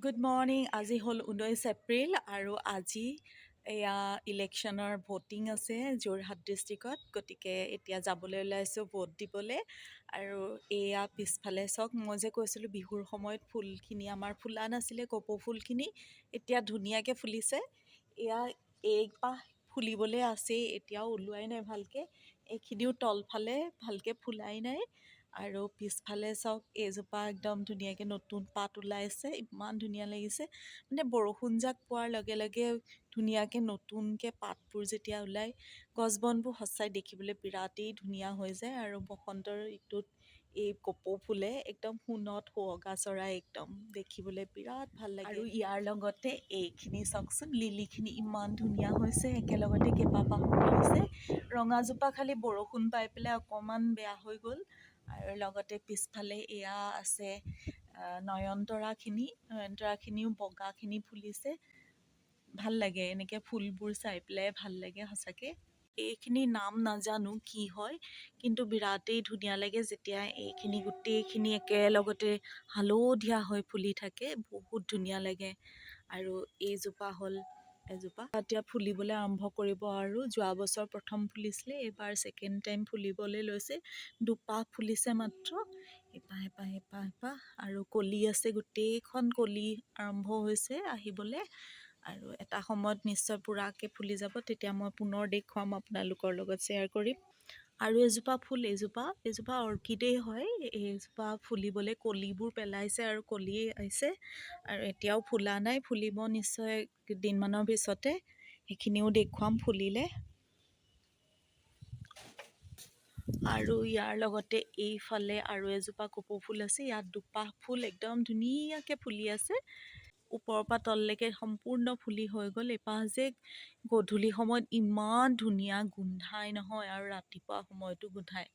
Good morning. আজি হ'ল 19 এপ্ৰিল আৰু আজি এয়া ইলেকশ্যনৰ ভোটিং আছে যোৰহাট ডিষ্ট্ৰিক্টত। গতিকে এতিয়া যাবলৈ ওলাইছোঁ ভোট দিবলৈ। আৰু এয়া পিছফালে চাওক, মই যে কৈছিলোঁ বিহুৰ সময়ত ফুলখিনি আমাৰ ফুলা নাছিলে, কপৌ ফুলখিনি এতিয়া ধুনীয়াকৈ ফুলিছে। এয়া এইপাহ ফুলিবলৈ আছেই, এতিয়াও ওলোৱাই নাই ভালকৈ। এইখিনিও তলফালে ভালকৈ ফুলাই নাই। আৰু পিছফালে চাওক, এইজোপা একদম ধুনীয়াকৈ নতুন পাত ওলাইছে, ইমান ধুনীয়া লাগিছে। মানে বৰষুণ জাক পোৱাৰ লগে লগে ধুনীয়াকৈ নতুনকৈ পাতবোৰ যেতিয়া ওলায়, গছ বনবোৰ সঁচাই দেখিবলৈ বিৰাটেই ধুনীয়া হৈ যায়। আৰু বসন্তৰ ঋতুত এই কপৌ ফুলে একদম সোণত সুৱগা চৰাই, একদম দেখিবলৈ বিৰাট ভাল লাগে। আৰু ইয়াৰ লগতে এইখিনি চাওকচোন, লিলিখিনি ইমান ধুনীয়া হৈছে, একেলগতে কেইবাপাহো ফুলিছে। ৰঙাজোপা খালি বৰষুণ পাই পেলাই অকণমান বেয়া হৈ গ'ল। আৰু লগতে পিছফালে এয়া আছে নয়নতৰাখিনিও বগাখিনি ফুলিছে। ভাল লাগে এনেকৈ ফুলবোৰ চাই পেলাই, ভাল লাগে সঁচাকৈ। এইখিনি নাম নাজানো কি হয়, কিন্তু বিৰাটেই ধুনীয়া লাগে যেতিয়া এইখিনি গোটেইখিনি একেলগতে হালধীয়া হৈ ফুলি থাকে, বহুত ধুনীয়া লাগে। আৰু এইজোপা হ'ল এজোপা এতিয়া ফুলিবলৈ আৰম্ভ কৰিব। আৰু যোৱা বছৰ প্ৰথম ফুলিছিলে, এইবাৰ ছেকেণ্ড টাইম ফুলিবলৈ লৈছে। দুপাহ ফুলিছে মাত্ৰ, এপাহ আৰু কলি আছে, গোটেইখন কলি আৰম্ভ হৈছে আহিবলৈ। আৰু এটা সময়ত নিশ্চয় পূৰাকৈ ফুলি যাব, তেতিয়া মই পুনৰ দেখুৱাম, আপোনালোকৰ লগত শ্বেয়াৰ কৰিম। আৰু এজোপা ফুল, এইজোপা অৰ্কিডেই হয়। এইজোপা ফুলিবলৈ কলিবোৰ পেলাইছে আৰু কলি আহিছে, আৰু এতিয়াও ফুলা নাই, ফুলিব নিশ্চয় কেইদিনমানৰ পিছতে। সেইখিনিও দেখুৱাম ফুলিলে। আৰু ইয়াৰ লগতে এইফালে আৰু এজোপা কপৌ ফুল আছে, ইয়াত দুপাহ ফুল একদম ধুনীয়াকৈ ফুলি আছে, ওপৰৰ পৰা তললৈকে সম্পূৰ্ণ ফুলি হৈ গ'ল। এপাহ যে গধূলি সময়ত ইমান ধুনীয়া গোন্ধাই নহয়, আৰু ৰাতিপুৱা সময়তো গোন্ধায়,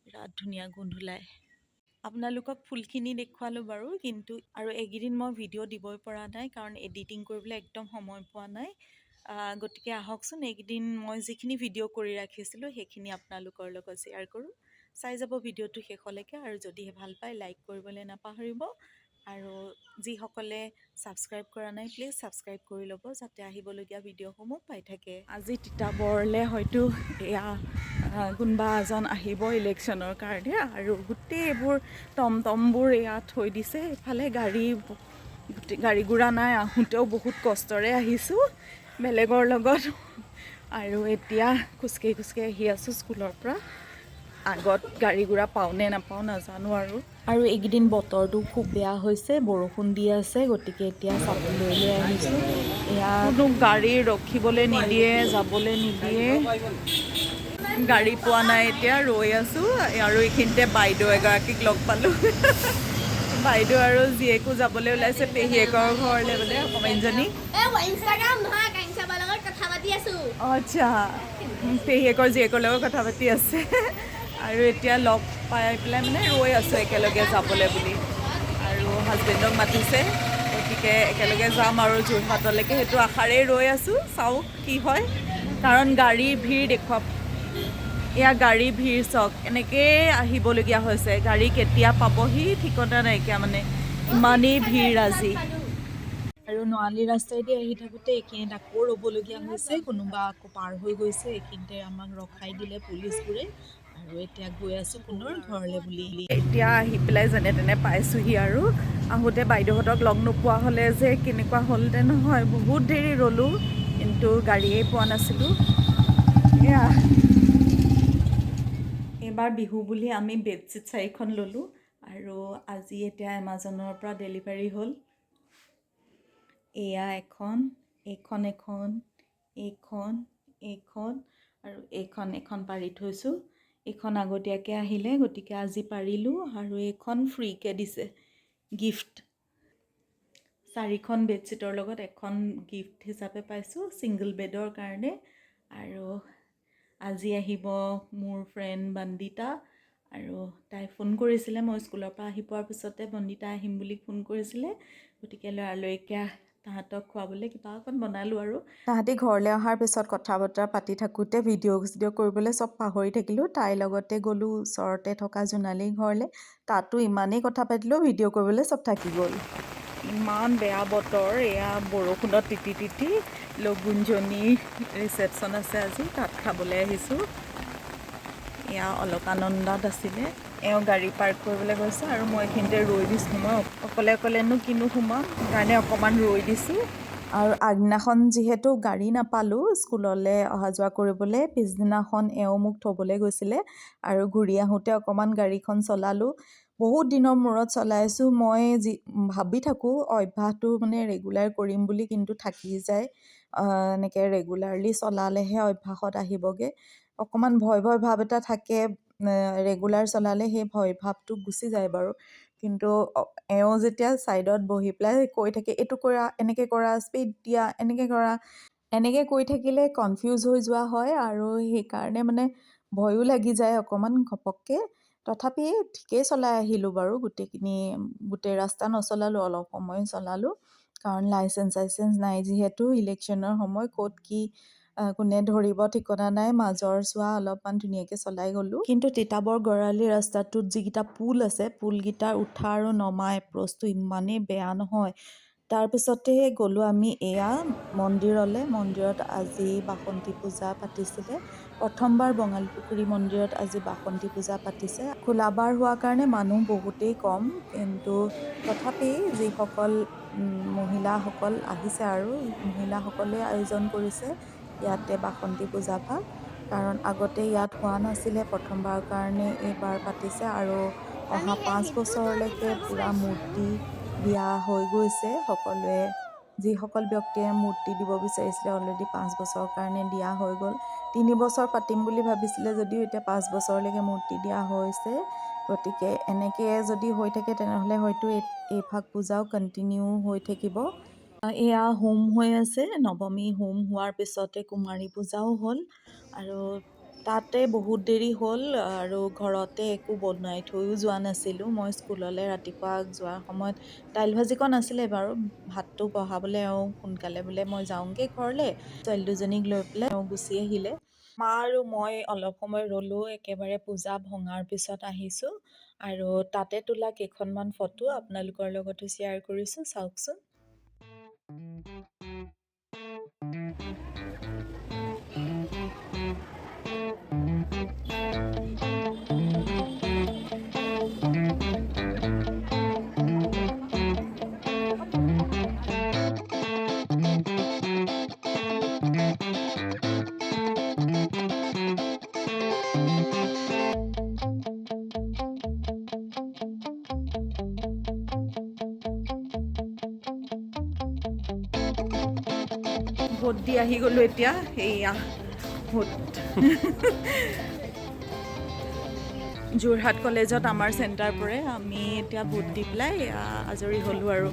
বিৰাট ধুনীয়া গোন্ধ ওলায়। আপোনালোকক ফুলখিনি দেখুৱালোঁ বাৰু, কিন্তু আৰু এইকেইদিন মই ভিডিঅ' দিবই পৰা নাই, কাৰণ এডিটিং কৰিবলৈ একদম সময় পোৱা নাই। গতিকে আহকচোন, এইকেইদিন মই যিখিনি ভিডিঅ' কৰি ৰাখিছিলোঁ সেইখিনি আপোনালোকৰ লগত শ্বেয়াৰ কৰোঁ। চাই যাব ভিডিঅ'টো শেষলৈকে, আৰু যদিহে ভাল পায় লাইক কৰিবলৈ নাপাহৰিব। আৰু যিসকলে ছাবস্ক্ৰাইব কৰা নাই, প্লিজ ছাবস্ক্ৰাইব কৰি ল'ব, যাতে আহিবলগীয়া ভিডিঅ'সমূহ পাই থাকে। আজি তিতাবৰলৈ হয়তো এয়া কোনোবা এজন আহিব ইলেকশ্যনৰ কাৰণে, আৰু গোটেইবোৰ টমটমবোৰ এয়া থৈ দিছে। এইফালে গাড়ী গুৰা নাই, আহোঁতেও বহুত কষ্টৰে আহিছোঁ বেলেগৰ লগত। আৰু এতিয়া খোজকাঢ়ি আহি আছোঁ স্কুলৰ পৰা। আগত গাড়ী গুৰা পাওঁ নে নাপাওঁ নাজানো। আৰু এইকেইদিন বতৰটো খুব বেয়া হৈছে, বৰষুণ দি আছে, গতিকে এতিয়া চাবলৈ আহিছোঁ। এয়া কোনো গাড়ী ৰখিবলৈ নিদিয়ে, যাবলৈ নিদিয়ে। গাড়ী পোৱা নাই, এতিয়া ৰৈ আছোঁ। আৰু এইখিনিতে বাইদেউ এগৰাকীক লগ পালোঁ। বাইদেউ আৰু জীয়েকো যাবলৈ ওলাইছে পেহীয়েকৰ ঘৰলৈ বোলে, অকণমানিজনী। আচ্ছা, পেহীয়েকৰ জীয়েকৰ লগত কথা পাতি আছে। আৰু এতিয়া লগ পাই পেলাই মানে ৰৈ আছোঁ একেলগে যাবলৈ বুলি। আৰু হাজবেণ্ডক মাতিছে, গতিকে একেলগে যাম আৰু যোৰহাটলৈকে, সেইটো আশাৰেই ৰৈ আছোঁ। চাওক কি হয়, কাৰণ গাড়ীৰ ভিৰ দেখুৱাম। এয়া গাড়ী ভিৰ চাওক, এনেকৈয়ে আহিবলগীয়া হৈছে। গাড়ী কেতিয়া পাবহি ঠিকনা নাইকিয়া, মানে ইমানেই ভিৰ আজি। আৰু নোৱালী ৰাস্তাইদি আহি থাকোঁতে এইখিনিত আকৌ ৰ'বলগীয়া হৈছে, কোনোবা আকৌ পাৰ হৈ গৈছে। এইখিনিতে আমাক ৰখাই দিলে পুলিচবোৰে, আৰু এতিয়া গৈ আছোঁ পুনৰ ঘৰলৈ বুলি। এতিয়া আহি পেলাই যেনে তেনে পাইছোঁহি। আৰু আহোঁতে বাইদেউহঁতক লগ নোপোৱা হ'লে যে কেনেকুৱা হ'লহেঁতেন নহয়, বহুত দেৰি ৰ'লোঁ, কিন্তু গাড়ীয়েই পোৱা নাছিলোঁ। এয়া এইবাৰ বিহু বুলি আমি বেডশ্বীট 4খন ল'লোঁ, আৰু আজি এতিয়া এমাজনৰ পৰা ডেলিভাৰী হ'ল। এয়া এখন, এইখন আৰু এইখন পাৰি থৈছোঁ। এইখন আগতীয়াকৈ আহিলে, গতিকে আজি পাৰিলোঁ। আৰু এইখন ফ্ৰীকৈ দিছে গিফ্ট। 4খন বেডশ্বীটৰ লগত এখন গিফ্ট হিচাপে পাইছোঁ, ছিংগল বেডৰ কাৰণে। আৰু আজি আহিব মোৰ ফ্ৰেণ্ড বন্দিতা, আৰু তাই ফোন কৰিছিলে, মই স্কুলৰ পৰা আহি পোৱাৰ পিছতে বন্দিতা আহিম বুলি ফোন কৰিছিলে। গতিকে লৰালৰিকৈ তাহাঁতক খুৱাবলৈ কিবা অকণ বনালোঁ। আৰু তাহাঁতি ঘৰলৈ অহাৰ পিছত কথা বতৰা পাতি থাকোঁতে ভিডিঅ' কৰিবলৈ চব পাহৰি থাকিলোঁ। তাইৰ লগতে গ'লোঁ ওচৰতে থকা জোনালীৰ ঘৰলৈ, তাতো ইমানেই কথা পাতিলোঁ, ভিডিঅ' কৰিবলৈ চব থাকি গ'ল। ইমান বেয়া বতৰ, এয়া বৰষুণত তিতি তিতি লগুণজনীৰ ৰিচেপশ্যন আছে আজি, তাত খাবলৈ আহিছোঁ। এয়া অলকানন্দাত আছিলে, এওঁ গাড়ী পাৰ্ক কৰিবলৈ গৈছে আৰু মই এইখিনিতে ৰৈ দিছোঁ। মই অকলে অকলেনো কিনো সোমাম, সেইকাৰণে অকণমান ৰৈ দিছোঁ। আৰু আগদিনাখন যিহেতু গাড়ী নাপালোঁ স্কুললৈ অহা যোৱা কৰিবলৈ, পিছদিনাখন এওঁ মোক থ'বলৈ গৈছিলে আৰু ঘূৰি আহোঁতে অকণমান গাড়ীখন চলালোঁ। বহুত দিনৰ মূৰত চলাইছোঁ। মই ভাবি থাকোঁ অভ্যাসটো মানে ৰেগুলাৰ কৰিম বুলি, কিন্তু থাকি যায়। এনেকৈ ৰেগুলাৰলি চলালেহে অভ্যাসত আহিবগৈ। অকণমান ভয় ভয় ভাৱ এটা থাকে, ৰেগুলাৰ চলালে সেই ভয় ভাৱটো গুচি যায় বাৰু। কিন্তু এওঁ যেতিয়া ছাইডত বহি পেলাই কৈ থাকে, এইটো কৰা, এনেকৈ কৰা, স্পীড দিয়া, এনেকৈ কৰা, এনেকৈ কৈ থাকিলে কনফিউজ হৈ যোৱা হয় আৰু সেইকাৰণে মানে ভয়ো লাগি যায় অকণমান ঘপককৈ। তথাপি ঠিকেই চলাই আহিলোঁ বাৰু, গোটেই ৰাস্তা নচলালোঁ, অলপ সময় চলালোঁ। কাৰণ লাইচেঞ্চ নাই যিহেতু, ইলেকশ্যনৰ সময়, ক'ত কি কোনে ধৰিব ঠিকনা নাই। মাজৰ চোৱা অলপমান ধুনীয়াকৈ চলাই গ'লোঁ। কিন্তু তিতাবৰ গড়ালি ৰাস্তাটোত যিকেইটা পুল আছে, পুলকেইটাৰ উঠা আৰু নমা এপ্ৰ'চটো ইমানেই বেয়া নহয়। তাৰপিছতে গ'লোঁ আমি এয়া মন্দিৰলৈ। মন্দিৰত আজি বাসন্তী পূজা পাতিছিলে। প্ৰথমবাৰ বঙালীপুখুৰী মন্দিৰত আজি বাসন্তী পূজা পাতিছে। খোলাবাৰ হোৱাৰ কাৰণে মানুহ বহুতেই কম, কিন্তু তথাপি যিসকল মহিলাসকল আহিছে আৰু মহিলাসকলে আয়োজন কৰিছে ইয়াতে বাসন্তী পূজাভাগ। কাৰণ আগতে ইয়াত হোৱা নাছিলে, প্ৰথমবাৰৰ কাৰণে এইবাৰ পাতিছে। আৰু অহা 5 বছৰলৈকে পূৰা মূৰ্তি দিয়া হৈ গৈছে। সকলোৱে, যিসকল ব্যক্তিয়ে মূৰ্তি দিব বিচাৰিছিলে অলৰেডি 5 বছৰৰ কাৰণে দিয়া হৈ গ'ল। 3 বছৰ পাতিম বুলি ভাবিছিলে যদিও এতিয়া 5 বছৰলৈকে মূৰ্তি দিয়া হৈছে। গতিকে এনেকৈ যদি হৈ থাকে তেনেহ'লে হয়তো এইভাগ পূজাও কণ্টিনিউ হৈ থাকিব। এয়া হোম হৈ আছে, নৱমী হোম হোৱাৰ পিছতে কুমাৰী পূজাও হ'ল আৰু তাতে বহুত দেৰি হ'ল। আৰু ঘৰতে একো বনাই থৈও যোৱা নাছিলোঁ। মই স্কুললৈ ৰাতিপুৱা যোৱাৰ সময়ত দাইল ভাজিকণ আছিলে বাৰু, ভাতটো বহাবলৈ সোনকালে বোলে মই যাওঁগৈ ঘৰলৈ, ছোৱালী দুজনীক লৈ পেলাই গুচি আহিলে। মা আৰু মই অলপ সময় ৰ'লোঁ, একেবাৰে পূজা ভঙাৰ পিছত আহিছোঁ। আৰু তাতে তোলা কেইখনমান ফটো আপোনালোকৰ লগতো শ্বেয়াৰ কৰিছোঁ, চাওকচোন। ভোট দি আহি গ'লোঁ এতিয়া, এইয়া ভোট। যোৰহাট কলেজত আমাৰ চেণ্টাৰ পৰে। আমি এতিয়া ভোট দি পেলাই আজৰি হ'লোঁ আৰু।